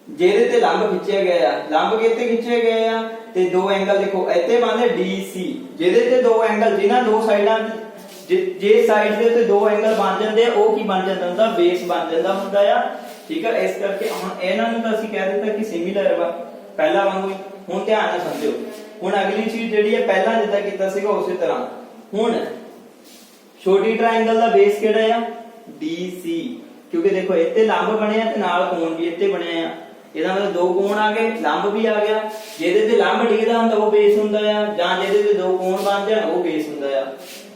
ਜਿਹਦੇ ਤੇ ਲੰਬ ਖਿੱਚਿਆ ਗਿਆ ਆ ਲੰਬ ਕਿੱਥੇ ਖਿੱਚੇ ਗਏ ਆ ਤੇ ਦੋ ਐਂਗਲ ਦੇਖੋ ਇੱਥੇ ਬਣਦੇ DC ਜਿਹਦੇ ਤੇ ਦੋ ਐਂਗਲ ਜਿਨ੍ਹਾਂ ਦੋ ਸਾਈਡਾਂ ਜੇ ਸਾਈਡ ਦੇ ਤੇ ਦੋ ਐਂਗਲ ਬਣ ਜਾਂਦੇ ਆ ਉਹ ਕੀ ਬਣ ਜਾਂਦਾ ਹੁੰਦਾ ਬੇਸ ਬਣ ਜਾਂਦਾ ਹੁੰਦਾ ਆ ਠੀਕ ਹੈ ਇਸ ਕਰਕੇ ਹੁਣ ਇਹਨਾਂ ਨੂੰ ਤਾਂ ਅਸੀਂ ਕਹਿ ਦਿੱਤਾ ਕਿ ਸਿਮਿਲਰ ਵਾ ਪਹਿਲਾ ਵਾਂਗੂ ਹੁਣ ਧਿਆਨ ਨਾਲ ਸਮਝੋ ਹੁਣ ਅਗਲੀ ਚੀਜ਼ ਜਿਹੜੀ ਹੈ ਪਹਿਲਾਂ ਜਿੱਦਾਂ ਕੀਤਾ ਸੀਗਾ ਉਸੇ ਤਰ੍ਹਾਂ ਹੁਣ ਛੋਟੀ ਟ੍ਰਾਇੰਗਲ ਦਾ ਬੇਸ ਕਿਹੜਾ ਆ DC ਕਿਉਂਕਿ ਦੇਖੋ ਇੱਥੇ ਲੰਬ ਬਣਿਆ ਤੇ ਨਾਲ ਕੋਣ ਵੀ ਇੱਥੇ ਬਣਿਆ ਆ ਇਹਦਾ ਮਤਲਬ ਦੋ ਕੋਣ ਆ ਗਏ ਲੰਬ ਵੀ ਆ ਗਿਆ ਜਿਹਦੇ ਤੇ ਲੰਬ ਡਿੱਗਦਾ ਹੁੰਦਾ ਉਹ ਬੇਸ ਹੁੰਦਾ ਆ ਜਾਂ ਜਿਹਦੇ ਤੇ ਦੋ ਕੋਣ ਬਣ ਜਾਣ ਉਹ ਬੇਸ ਹੁੰਦਾ ਆ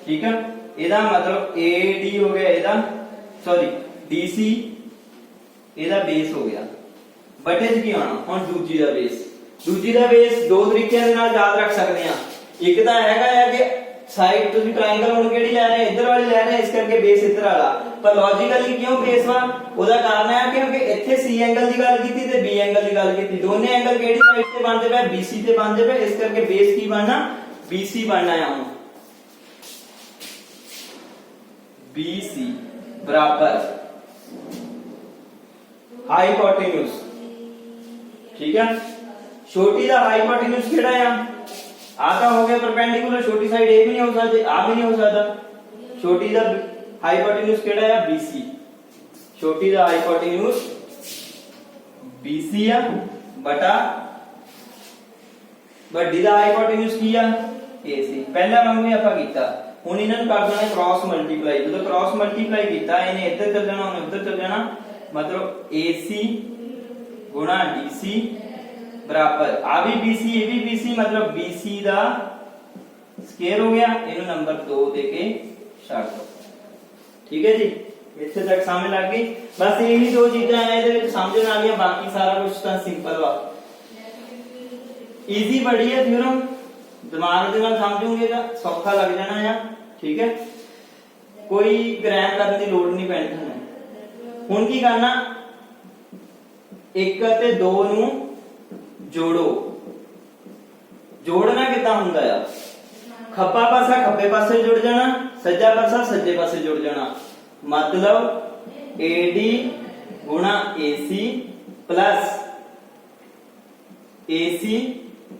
ਠੀਕ ਹੈ ਇਹਦਾ ਮਤਲਬ AD ਹੋ ਗਿਆ ਇਹਦਾ ਸੌਰੀ DC ਇਹਦਾ ਬੇਸ ਹੋ ਗਿਆ ਬਟੇ ਚ ਕੀ ਆਣਾ ਹੁਣ ਦੂਜੀ ਦਾ ਬੇਸ ਦੋ ਤਰੀਕਿਆਂ ਦੇ ਨਾਲ ਯਾਦ ਰੱਖ ਸਕਦੇ ਆ ਇੱਕ ਤਾਂ ਹੈਗਾ ਆ ਕਿ ਸਾਈਡ ਤੁਸੀਂ ਟ੍ਰਾਇੰਗਲ ਹੁਣ ਕਿਹੜੀ ਲੈ ਰਹੇ ਇੱਧਰ ਵਾਲੀ ਲੈ ਰਹੇ ਇਸ ਕਰਕੇ ਬੇਸ ਇੱਧਰ ਵਾਲਾ ਪਰ ਲੌਜੀਕਲੀ ਕਿਉਂ ਬੇਸ ਵਾ ਉਹਦਾ ਕਾਰਨ ਹੈ ਕਿਉਂਕਿ ਇੱਥੇ C ਐਂਗਲ ਦੀ ਗੱਲ ਕੀਤੀ ਤੇ B ਐਂਗਲ ਦੀ ਗੱਲ ਕੀਤੀ ਦੋਨੇ ਐਂਗਲ ਕਿਹੜੀ ਸਾਈਡ ਤੇ ਬਣਦੇ ਪਏ BC ਤੇ ਬਣਦੇ ਪਏ ਇਸ ਕਰਕੇ ਬੇਸ ਕੀ ਬਣਨਾ BC ਬਣਨਾ ਹੈ ਹੁਣ BC बराबर हाइपोटेन्यूज ठीक है छोटी दा हाइपोटेन्यूज केड़ा है आका हो गया परपेंडिकुलर छोटी साइड ए भी नहीं हो सकती आ भी नहीं हो सकता छोटी दा हाइपोटेन्यूज केड़ा है BC छोटी दा हाइपोटेन्यूज BC है बटा बड़ी दा हाइपोटेन्यूज की है AC पहला वांग भी आपा कीता ਹੁਣ ਇਹਨਾਂ ਨੂੰ ਕਰ ਦੇਣਾ ਕ੍ਰਾਸ ਮਲਟੀਪਲਾਈ ਜਦੋਂ ਕ੍ਰਾਸ ਮਲਟੀਪਲਾਈ ਕੀਤਾ ਇਹਨੇ ਇੱਧਰ ਚੱਲ ਜਾਣਾ ਉਹਨੇ ਉੱਧਰ ਚੱਲ ਜਾਣਾ ਮਤਲਬ AC ਗੁਣਾ DC ਬਰਾਬਰ ਆ ਵੀ BC ਇਹ ਵੀ BC ਮਤਲਬ BC ਦਾ ਸਕੁਅਰ ਹੋ ਗਿਆ ਇਹਨੂੰ ਨੰਬਰ 2 ਦੇ ਕੇ ਛੱਡ ਦੋ ਠੀਕ ਹੈ ਜੀ ਇੱਥੇ ਤੱਕ ਸਮਝ ਲੱਗ ਗਈ ਬਸ ਇਹੀ ਦੋ ਚੀਜ਼ਾਂ ਆ ਇਹਦੇ ਵਿੱਚ ਸਮਝਣ ਵਾਲੀਆਂ ਬਾਕੀ ਸਾਰਾ ਕੁਝ ਤਾਂ ਸਿੰਪਲ ਵਾ ਈਜ਼ੀ ਬੜੀ ਹੈ ਥਿਉਰਮ दिमाग ਦੇ ਨਾਲ ਸਮਝੋਗੇ ਤਾਂ ਸੌਖਾ ਲੱਗ ਜਾਣਾ ਆ ਠੀਕ ਹੈ ਕੋਈ ਗ੍ਰਾਮ ਕਰਨ ਦੀ ਲੋੜ ਨਹੀਂ ਪੈਣੀ ਤੁਹਾਨੂੰ ਹੁਣ ਕੀ ਕਰਨਾ 1 ਅਤੇ 2 ਨੂੰ ਜੋੜੋ ਜੋੜਨਾ ਕਿੱਦਾਂ ਹੁੰਦਾ ਆ खब्बा पासा खब्बे पासे जुड़ जाना, सज्जा पासा सज्जे पासे जुड़ जाना। मतलब AD गुणा AC प्लस AC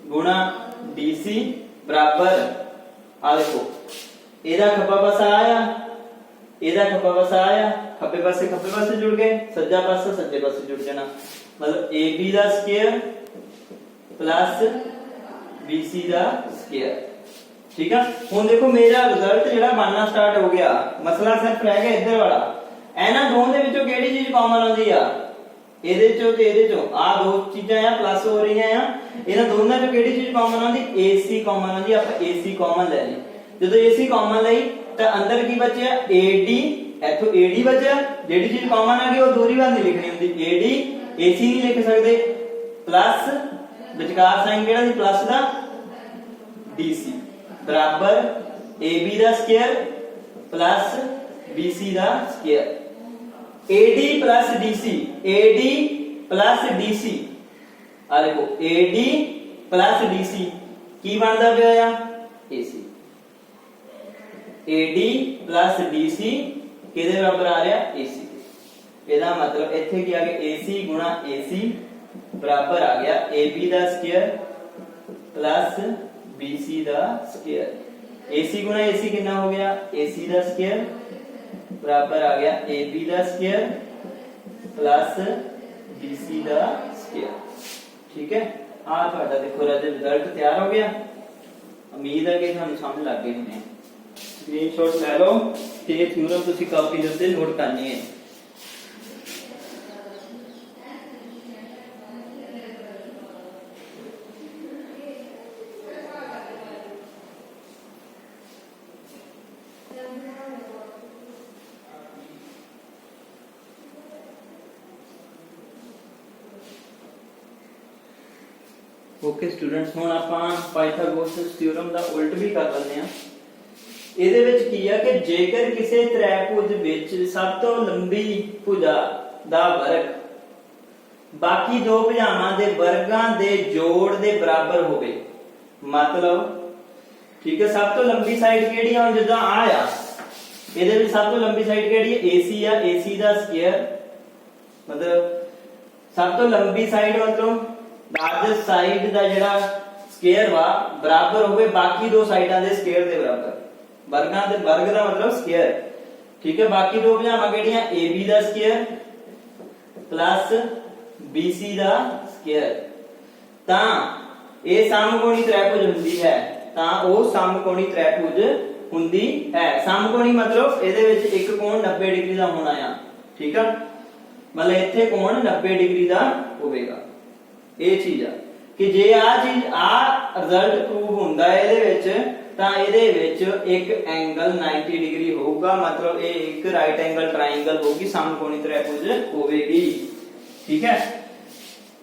गुणा DC बराबर, आ देखो एदा खब्बा पासा आया, एदा खब्बा पासा आया, खब्बे पासे जुड़ गए, सज्जा पासा सज्जे पासे जुड़ जाना। मतलब AB दा स्क्वायर प्लस BC दा स्क्वायर। ठीक है, हुण देखो मेरा रिजल्ट जेड़ा बनना स्टार्ट हो गया, मसला सिर्फ रह गया इधर वाला। ਇਹਨਾਂ ਦੋਵਾਂ ਦੇ ਵਿੱਚੋਂ ਕਿਹੜੀ ਚੀਜ਼ ਕਾਮਨ ਆਉਂਦੀ ਆ, ਇਹਦੇ ਚੋਂ ਤੇ ਇਹਦੇ ਚੋਂ ਆ ਦੋ ਚੀਜ਼ਾਂ ਆ ਪਲੱਸ ਹੋ ਰਹੀਆਂ ਆ, ਇਹਨਾਂ ਦੋਨਾਂ ਚੋਂ ਕਿਹੜੀ ਚੀਜ਼ ਕਾਮਨ ਆਉਂਦੀ, AC ਕਾਮਨ ਆਉਂਦੀ। ਆਪਾਂ AC ਕਾਮਨ ਲੈ ਲਈ, ਜਦੋਂ AC ਕਾਮਨ ਲਈ ਤਾਂ ਅੰਦਰ ਕੀ ਬਚਿਆ AD, ਇੱਥੋਂ AD ਬਚਿਆ, ਜਿਹੜੀ ਚੀਜ਼ ਕਾਮਨ ਆ ਗਈ ਉਹ ਦੋਹਰੀ ਵਾਰ ਨਹੀਂ ਲਿਖਣੀ ਹੁੰਦੀ, AD AC ਨਹੀਂ ਲਿਖ ਸਕਦੇ, ਪਲੱਸ ਵਿਚਕਾਰ ਸਾਈਨ ਕਿਹੜਾ ਸੀ ਪਲੱਸ ਦਾ DC बराबर AB ਦਾ ਸਕੁਅਰ ਪਲੱਸ BC ਦਾ square. AD plus DC, AD plus DC, आ देखो AD प्लस DC की बनता पिया AC। AD प्लस DC किहदे बराबर आ रहा AC। ਇਹਦਾ मतलब ਇੱਥੇ ਕੀ ਆ ਗਿਆ AC गुणा AC बराबर आ गया AB ਦਾ ਸਕੁਅਰ प्लस BC ਦਾ ਸਕੁਅਰ। AC गुणा AC कितना हो गया AC ਦਾ ਸਕੁਅਰ बराबर आ गया AB ਦਾ ਸਕੁਅਰ प्लस BC ਦਾ ਸਕੁਅਰ। ठीक है, आ ਤੁਹਾਡਾ देखो रिजल्ट तैयार हो गया। उम्मीद है कि ਤੁਹਾਨੂੰ समझ लग गए होने। स्क्रीनशॉट ले लो ਤੇ ਥਿਊਰਮ ਤੁਸੀਂ ਕਾਪੀ ਦੇ ਉੱਤੇ ਨੋਟ ਕਰਨੀ ਹੈ। ओके स्टूडेंट्स, हुण आपां पाइथागोरस थ्योरम दा उल्ट भी कर लैंदे आ। ਇਹਦੇ ਵਿੱਚ ਕੀ ਆ ਕਿ ਜੇਕਰ ਕਿਸੇ ਤ੍ਰੈਭੁਜ ਵਿੱਚ ਸਭ ਤੋਂ ਲੰਬੀ ਭੁਜਾ ਦਾ ਵਰਗ ਬਾਕੀ ਦੋ ਭੁਜਾਵਾਂ ਦੇ ਵਰਗਾਂ ਦੇ ਜੋੜ ਦੇ ਬਰਾਬਰ ਹੋਵੇ, मतलब ठीक है, सब तो लंबी साइड केड़ी आ, जिदा आ ਇਹਦੇ ਵਿੱਚ ਸਭ ਤੋਂ ਲੰਬੀ ਸਾਈਡ ਕਿਹੜੀ ਹੈ AC ਆ, AC ਦਾ ਸਕੁਅਰ मतलब ਸਭ ਤੋਂ ਲੰਬੀ ਸਾਈਡ ਮਤਲਬ ਲਾਰਜੈਸਟ ਸਾਈਡ ਦਾ ਜਿਹੜਾ ਸਕੁਅਰ ਵਾ ਬਰਾਬਰ ਹੋਵੇ ਬਾਕੀ ਦੋ ਸਾਈਡਾਂ ਦੇ ਸਕੁਅਰ ਦੇ ਬਰਾਬਰ। ਵਰਗਾਂ ਦੇ ਵਰਗ ਦਾ ਮਤਲਬ ਸਕੁਅਰ। ਠੀਕ ਹੈ, ਬਾਕੀ ਦੋ ਭੁਜਾਵਾਂ ਕਿਹੜੀਆਂ AB ਦਾ ਸਕੁਅਰ ਪਲੱਸ BC ਦਾ ਸਕੁਅਰ। ਤਾਂ ਇਹ ਸਮਕੋਣੀ ਤ੍ਰਿਭੁਜ ਹੁੰਦੀ ਹੈ, ਤਾਂ ਉਹ ਸਮਕੋਣੀ ਤ੍ਰਿਭੁਜ ਹੁੰਦੀ ਹੈ। ਸਮਕੋਣੀ मतलब ਇਹਦੇ ਵਿੱਚ ਇੱਕ ਕੋਣ 90 ਡਿਗਰੀ ਦਾ ਹੋਣਾ ਆ। ਠੀਕ ਆ, मतलब ਇੱਥੇ ਕੋਣ 90 ਡਿਗਰੀ ਦਾ ਹੋਵੇਗਾ। ਇਹ ਚੀਜ਼ ਆ ਕਿ ਜੇ ਆ ਚੀਜ਼ ਆ ਰਿਜ਼ਲਟ ਪ੍ਰੂਵ ਹੁੰਦਾ ਹੈ ਇਹਦੇ ਵਿੱਚ, ਤਾਂ ਇਹਦੇ ਵਿੱਚ ਇੱਕ ਐਂਗਲ 90 ਡਿਗਰੀ ਹੋਊਗਾ, मतलब ਇਹ ਇੱਕ ਰਾਈਟ ਐਂਗਲ ਟ੍ਰਾਇੰਗਲ ਹੋਊਗੀ, ਸਮਕੋਣੀ ਤ੍ਰਿਭੁਜ ਹੋਵੇਗੀ। ਠੀਕ ਹੈ,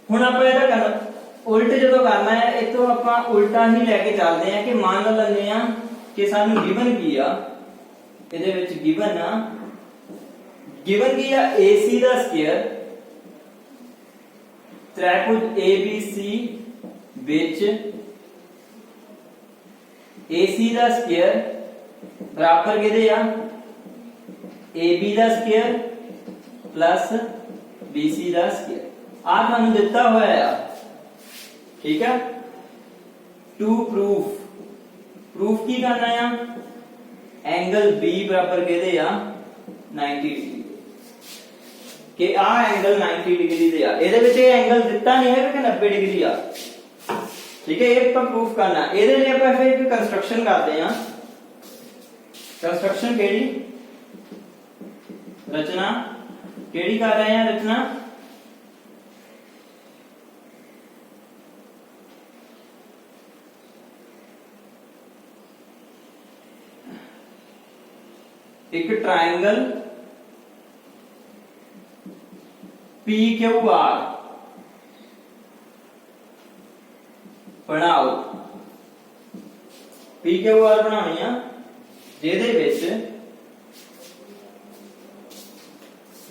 ਹੁਣ ਆਪਾਂ ਇਹਦਾ ਕਰਨਾ ਉਲਟ ਜਦੋਂ ਕਰਨਾ ਹੈ, ਇਤੋਂ ਆਪਾਂ ਉਲਟਾ ਹੀ ਲੈ ਕੇ ਚੱਲਦੇ ਆ ਕਿ ਮੰਨ ਲੈਂਦੇ ਆ ਕਿ ਸਾਨੂੰ ਗਿਵਨ ਕੀ ਆ, ਇਹਦੇ ਵਿੱਚ ਗਿਵਨ ਕੀ ਆ AC ਦਾ ਸਕੁਅਰ ਤ੍ਰਿਭੁਜ ABC ਵਿੱਚ AC ਦਾ ਸਕੁਅਰ ਬਰਾਬਰ ਕਿਹਦੇ ਆ AB ਦਾ ਸਕੁਅਰ ਪਲੱਸ BC ਦਾ ਸਕੁਅਰ। ਆ ਤੁਹਾਨੂੰ ਦਿੱਤਾ ਹੋਇਆ ਆ। ठीक है, टू प्रूफ की करना है एंगल B बराबर कहते आ 90 डिग्री के आ एंगल 90 डिग्री दे आ। ਇਹਦੇ ਵਿੱਚ ਇਹ एंगल ਦਿੱਤਾ ਨਹੀਂ ਹੈ ਕਿ 90 डिग्री आ। ठीक है, ਇਹ ਆਪਾਂ ਪ੍ਰੂਫ ਕਰਨਾ। ਇਹਦੇ ਲਈ ਆਪਾਂ ਫਿਰ ਇੱਕ ਕੰਸਟਰਕਸ਼ਨ ਕਰਦੇ ਆ। ਕੰਸਟਰਕਸ਼ਨ ਕਿਹੜੀ ਰਚਨਾ ਕਿਹੜੀ ਕਰ ਰਹੇ ਆ ਰਚਨਾ एक ट्रायंगल PQR बनाओ। PQR बनानी है ਜਿਹਦੇ ਵਿੱਚ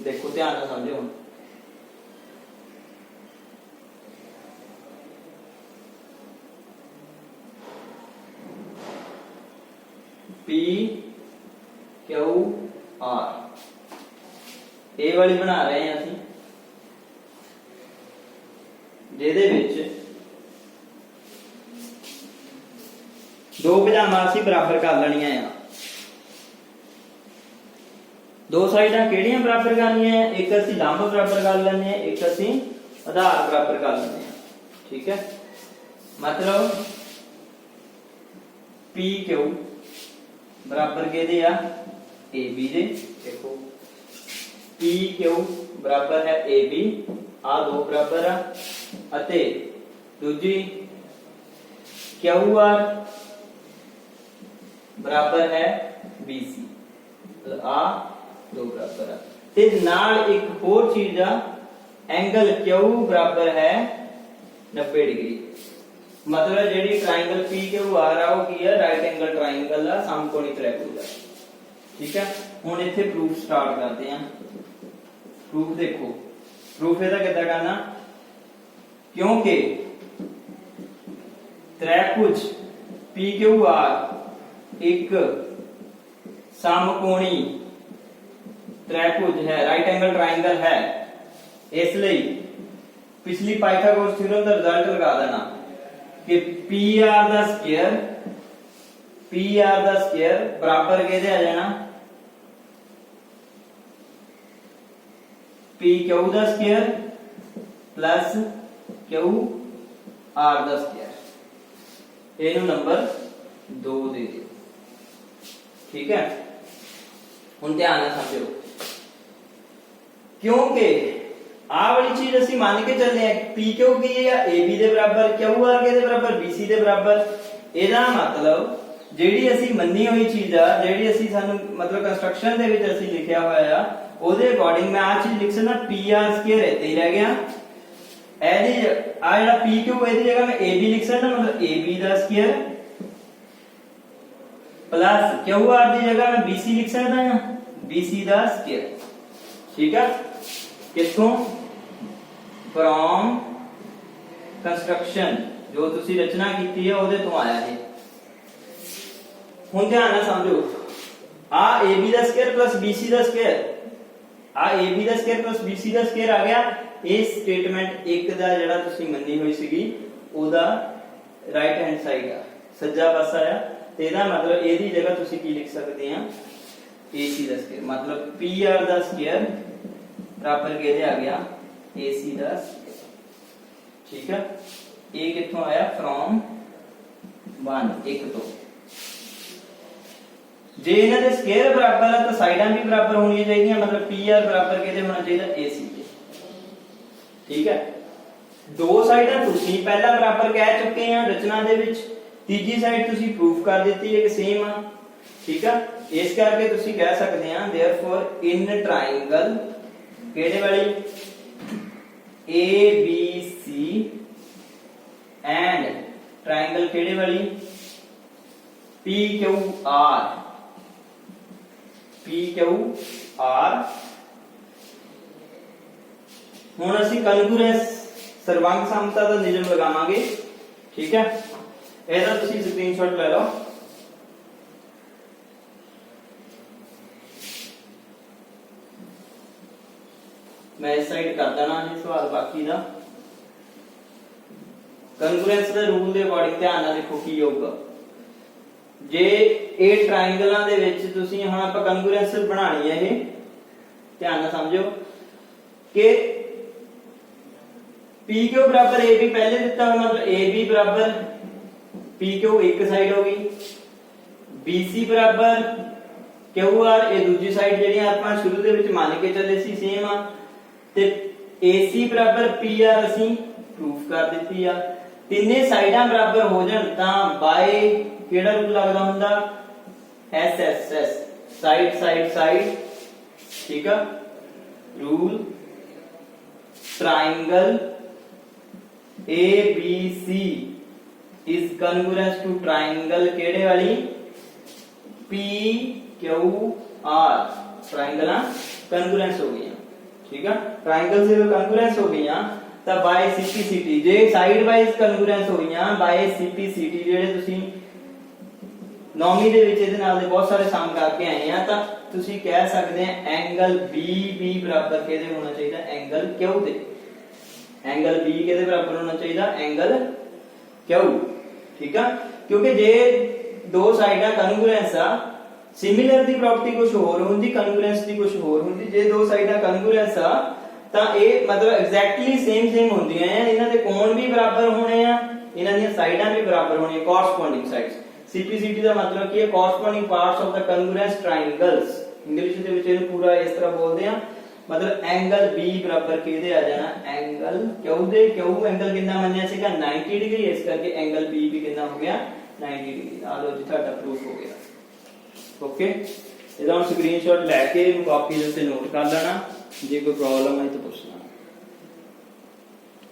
देखो ध्यान ਨਾਲ समझो, P Q R ਇਹ ਵਾਲੀ ਬਣਾ ਰਹੇ ਹਾਂ ਅਸੀਂ, ਜਿਹਦੇ ਵਿੱਚ ਦੋ ਭੁਜਾਵਾਂ ਅਸੀਂ ਬਰਾਬਰ ਕਰ ਲੈਣੀਆਂ ਆ। ਦੋ ਸਾਈਡਾਂ ਕਿਹੜੀਆਂ ਬਰਾਬਰ ਕਰਨੀਆਂ? ਇੱਕ ਅਸੀਂ ਲੰਬ ਬਰਾਬਰ ਕਰ ਲੈਣੇ ਆ, ਇੱਕ ਅਸੀਂ ਆਧਾਰ ਬਰਾਬਰ ਕਰ ਲੈਣੇ ਆ। ਠੀਕ ਹੈ, मतलब PQ बराबर किहदे आ? AB दे। देखो PQ बराबर है AB, आ दो बराबर आ, अते दूजी QR बराबर है BC, मतलब आ दो बराबर आ। ते नाल एक होर चीज आ, एंगल Q बराबर है 90 डिग्री। मतलब जेडी ट्रायंगल PQR आ वो की है? राइट एंगल ट्रायंगल आ, समकोणी त्रिभुज आ। ठीक है, हुण इत्थे प्रूफ स्टार्ट करते हैं। प्रूफ देखो, प्रूफ ਇਹਦਾ ਕਿੱਦਾਂ करना? क्योंकि त्रिभुज PQR एक समकोणी त्रिभुज है, राइट एंगल ट्रायंगल है, इसलिए पिछली पाइथागोरस थ्योरम का रिजल्ट लगा देना कि PR दा स्क्वायर बराबर किहदे आ जाना? PQ दा स्क्वायर प्लस QR दा स्क्वायर। ਇਹਨੂੰ नंबर 2 दे दियो। ठीक है, ਹੁਣ ਧਿਆਨ ਨਾਲ ਸਮਝੋ, क्योंकि आ वाली चीज ਅਸੀਂ ਮੰਨ ਕੇ ਚੱਲੇ ਆ PQ ਕੀ ਹੈ? AB ਦੇ ਬਰਾबर, QR ਕਿਹਦੇ ਬਰਾबर? BC ਦੇ ਬਰਾबर। ਇਹਦਾ ਮਤਲਬ ਜਿਹੜੀ ਅਸੀਂ ਮੰਨੀ ਹੋਈ ਚੀਜ਼ ਆ, ਜਿਹੜੀ ਅਸੀਂ ਸਾਨੂੰ ਮਤਲਬ ਕੰਸਟਰਕਸ਼ਨ ਦੇ ਵਿੱਚ ਅਸੀਂ ਲਿਖਿਆ ਹੋਇਆ ਆ, ਉਹਦੇ ਅਕੋਰਡਿੰਗ ਮੈਂ ਆ ਚੀਜ਼ ਲਿਖ ਸਕਦਾ PR ਸਕੁਅਰ ਇੱਥੇ ਹੀ ਰਹਿ ਗਿਆ। ਇਹਦੀ ਆ ਜਿਹੜਾ PQ ਇਹਦੀ ਜਗ੍ਹਾ ਮੈਂ AB ਲਿਖ ਸਕਦਾ, मतलब AB ਦਾ ਸਕੁਅਰ प्लस QR ਦੀ ਜਗ੍ਹਾ ਮੈਂ BC ਲਿਖ ਸਕਦਾ ਹਾਂ, BC ਦਾ ਸਕੁਅਰ। ठीक है, किथों? फ्रॉम कंस्ट्रक्शन, जो तुसी रचना कीती है ਉਹਦੇ ਤੋਂ ਆਇਆ ਹੈ। ਹੁਣ ਧਿਆਨ ਨਾਲ ਸਮਝੋ, आ AB ਦਾ ਸਕੁਅਰ प्लस BC ਦਾ ਸਕੁਅਰ, आ AB ਦਾ ਸਕੁਅਰ प्लस BC ਦਾ ਸਕੁਅਰ ਆ ਗਿਆ। ਇਹ ਸਟੇਟਮੈਂਟ 1 ਦਾ ਜਿਹੜਾ ਤੁਸੀਂ ਮੰਨੀ ਹੋਈ ਸੀਗੀ ਉਹਦਾ ਰਾਈਟ ਹੈਂਡ ਸਾਈਡ ਆ, ਸੱਜਾ ਪਾਸਾ ਆ, ਤੇ ਇਹਦਾ ਮਤਲਬ ਇਹਦੀ ਜਗ੍ਹਾ ਤੁਸੀਂ ਕੀ ਲਿਖ ਸਕਦੇ ਆ? AC ਦਾ ਸਕੁਅਰ, मतलब PR ਦਾ ਸਕੁਅਰ बराबर किहदे आ गया? AC ਦਾ ਸਕੁਅਰ। ठीक है, ये किथों आया? फ्रॉम 1 1 ਤੋਂ। जे ਇਹਨਾਂ ਦੇ ਸਕੁਅਰ ਬਰਾबर ਹੈ ਤਾਂ ਸਾਈਡਾਂ ਵੀ ਬਰਾबर ਹੋਣੀਆਂ ਚਾਹੀਦੀਆਂ, मतलब PR ਬਰਾबर ਕਿਹਦੇ ਹੋਣਾ ਚਾਹੀਦਾ? AC ਦੇ। ठीक है, ਦੋ ਸਾਈਡਾਂ ਤੁਸੀਂ ਪਹਿਲਾਂ ਬਰਾबर ਕਹਿ ਚੁੱਕੇ ਆ ਰਚਨਾ ਦੇ ਵਿੱਚ, ਤੀਜੀ ਸਾਈਡ ਤੁਸੀਂ ਪ੍ਰੂਫ ਕਰ ਦਿੱਤੀ ਹੈ ਕਿ ਸੇਮ ਆ। ठीक है, ਇਸ ਕਰਕੇ ਤੁਸੀਂ ਕਹਿ ਸਕਦੇ ਆ therefore in triangle ਕਿਹੜੇ ਵਾਲੀ? ABC and triangle ਕਿਹੜੇ ਵਾਲੀ? PQR ਹੁਣ ਅਸੀਂ ਕਨਗਰੂਐਂਸ ਸਰਵੰਗ ਸਮਤਾ ਦਾ ਨਿਯਮ ਲਗਾਵਾਂਗੇ। ਠੀਕ ਹੈ, ਇਹਦਾ ਤੁਸੀਂ ਸਕਰੀਨਸ਼ਾਟ ਲੈ ਲਓ। मैं इस साइड कर देना है सवाल बाकी दा। कन्ग्रुएंस दे रूल दे अकॉर्डिंग ध्यान नाल देखो की होगा। जे ए ट्रायंगलां दे विच तुसीं हुण आपां कन्ग्रुएंस बनानी है, ये ध्यान नाल समझो कि PQ बराबर AB पहले दिता हुआ, मतलब AB बराबर PQ एक साइड होगी, BC बराबर QR ये दूसरी साइड जेहड़ी आपां शुरू दे विच मान के चले सी सेम आ, ते AC बराबर PR ਅਸੀਂ प्रूफ कर ਦਿੱਤੀ ਆ। ਤਿੰਨੇ ਸਾਈਡਾਂ ਬਰਾਬਰ ਹੋ ਜਾਣ ਤਾਂ ਬਾਈ ਕਿਹੜਾ ਰੂਲ ਲੱਗਦਾ ਹੁੰਦਾ? SSS, side side side. ਠੀਕ ਆ, rule triangle ABC is congruous to triangle ਕਿਹੜੇ ਵਾਲੀ? PQR। ट्रायंगल कॉन्ग्रुएंस हो गई। ठीक है, ट्रायंगल से कॉन्ग्रुएंस हो गई ਤਾਂ ਬਾय CPCT, ਜੇ ਸਾਈਡ ਵਾਈਜ਼ ਕਨਗਰੂਐਂਸ ਹੋਈਆਂ ਬਾय CPCT ਜਿਹੜੇ ਤੁਸੀਂ ਨੌਵੀਂ ਦੇ ਵਿੱਚ ਇਹਦੇ ਨਾਲ ਦੇ ਬਹੁਤ ਸਾਰੇ ਸਮ ਕਰਕੇ ਆਏ ਆ ਤਾਂ ਤੁਸੀਂ ਕਹਿ ਸਕਦੇ ਆ ਐਂਗਲ BB ਬਰਾਬਰ ਕਿਹਦੇ ਹੋਣਾ ਚਾਹੀਦਾ ਐਂਗਲ Q ਦੇ ਐਂਗਲ B ਕਿਹਦੇ ਬਰਾਬਰ ਹੋਣਾ ਚਾਹੀਦਾ ਐਂਗਲ Q ਠੀਕ ਆ ਕਿਉਂਕਿ ਜੇ ਦੋ ਸਾਈਡਾਂ ਕਨਗਰੂਐਂਸ ਆ ਸਿਮਿਲਰ ਦੀ ਪ੍ਰੋਪਰਟੀ ਕੁਝ ਹੋਰ ਹੁੰਦੀ ਕਨਗਰੂਐਂਸ ਦੀ ਕੁਝ ਹੋਰ ਹੁੰਦੀ ਜੇ ਦੋ ਸਾਈਡਾਂ ਕਨਗਰੂਐਂਸ ਆ ਤਾਂ ਇਹ ਮਤਲਬ ਐਗਜ਼ੈਕਟਲੀ ਸੇਮ ਹੁੰਦੀਆਂ ਆ ਇਹਨਾਂ ਦੇ ਕੋਣ ਵੀ ਬਰਾਬਰ ਹੋਣੇ ਆ ਇਹਨਾਂ ਦੀਆਂ ਸਾਈਡਾਂ ਵੀ ਬਰਾਬਰ ਹੋਣੀਆਂ ਕੋਰਸਪੋਂਡਿੰਗ ਸਾਈਡਸ CPCT ਦਾ ਮਤਲਬ ਕੀ ਹੈ ਕੋਰਸਪੋਂਡਿੰਗ ਪਾਰਟਸ ਆਫ ਦਾ ਕਨਗਰੂਐਂਸ ਟ੍ਰਾਇੰਗਲਸ ਇੰਗਲਿਸ਼ ਦੇ ਵਿੱਚ ਇਹਨੂੰ ਪੂਰਾ ਇਸ ਤਰ੍ਹਾਂ ਬੋਲਦੇ ਆ ਮਤਲਬ ਐਂਗਲ B ਬਰਾਬਰ ਕਿਹਦੇ ਆ ਜਾਣਾ ਐਂਗਲ Q ਦੇ Q ਐਂਗਲ ਕਿੰਨਾ ਮੰਨਿਆ ਸੀਗਾ 90 ਡਿਗਰੀ ਇਸ ਕਰਕੇ ਐਂਗਲ B ਵੀ ਕਿੰਨਾ ਹੋ ਗਿਆ 90 ਡਿਗਰੀ ਆ ਲੋ ਜੀ ਤੁਹਾਡਾ ਪ੍ਰੂਫ ਹੋ ਗਿਆ ਓਕੇ ਇਹਦਾ ਹੁਣ ਸਕਰੀਨਸ਼ਾਟ ਲੈ ਕੇ ਇਹਨੂੰ ਕਾਪੀ ਦੇ ਉੱਤੇ ਨੋਟ ਕਰ ਲੈਣਾ ਜੇ ਕੋਈ ਪ੍ਰੋਬਲਮ ਹੈ ਤਾਂ ਪੁੱਛਣਾ